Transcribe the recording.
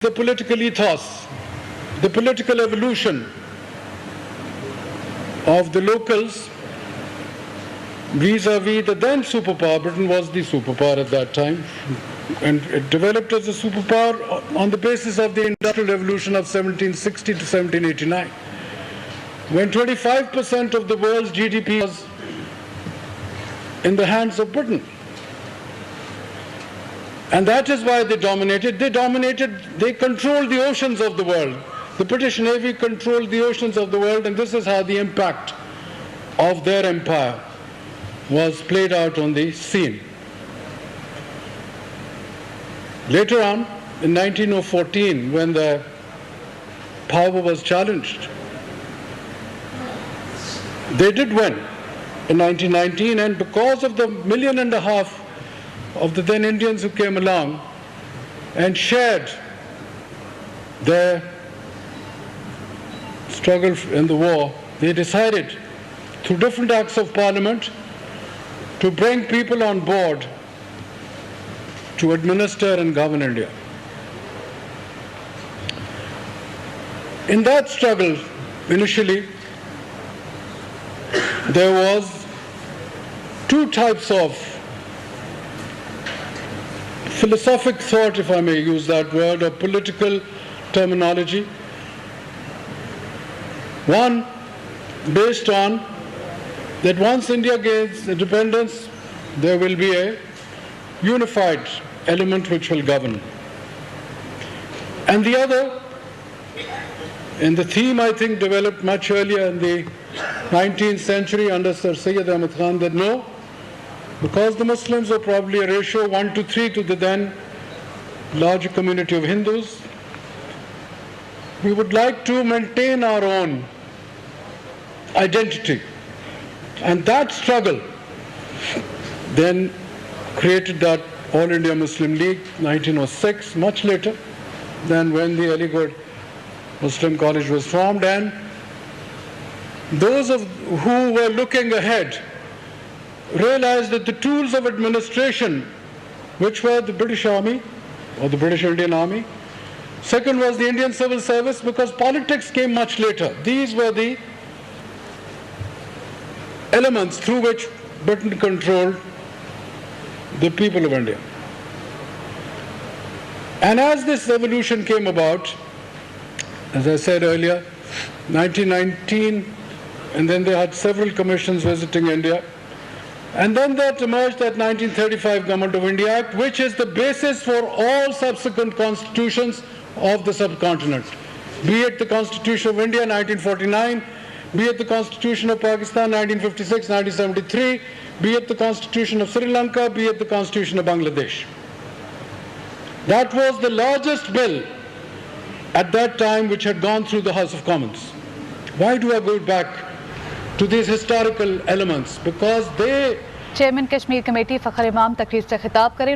The political ethos, the political evolution of the locals vis-a-vis the then superpower. Britain was the superpower at that time, and it developed as a superpower on the basis of the Industrial Revolution of 1760 to 1789, when 25% of the world's GDP was in the hands of Britain. And that is why they dominated. They controlled the oceans of the world. The British Navy controlled the oceans of the world, and this is how the impact of their empire was played out on the scene. Later on, in 1914, when the power was challenged, they did win in 1919, and because of the 1.5 million of the then Indians who came along and shared their struggle in the war, they decided through different acts of parliament to bring people on board to administer and govern India. In that struggle, initially, there was two types of philosophic thought, if I may use that word, or political terminology. One based on that once India gains independence, there will be a unified element which will govern. And the other, and the theme I think developed much earlier in the 19th century under Sir Syed Ahmad Khan, that no, because the Muslims were probably a ratio 1:3 to the then larger community of Hindus, we would like to maintain our own identity. And that struggle then created that All India Muslim League, 1906, much later than when the Aligarh Muslim College was formed. And those who were looking ahead realized that the tools of administration, which were the British Army or the British Indian Army, second was the Indian Civil Service, because politics came much later. These were the elements through which Britain controlled the people of India. And as this evolution came about, as I said earlier, 1919, and then they had several commissions visiting India. And then that emerged that 1935 Government of India Act, which is the basis for all subsequent constitutions of the subcontinent, be it the Constitution of India 1949, be it the Constitution of Pakistan 1956, 1973, be it the Constitution of Sri Lanka, be it the Constitution of Bangladesh. That was the largest bill at that time which had gone through the House of Commons. Why do I go back to these historical elements? Because they... Chairman Kashmir Committee Fakhr Imam तकरीर से खिताब करें.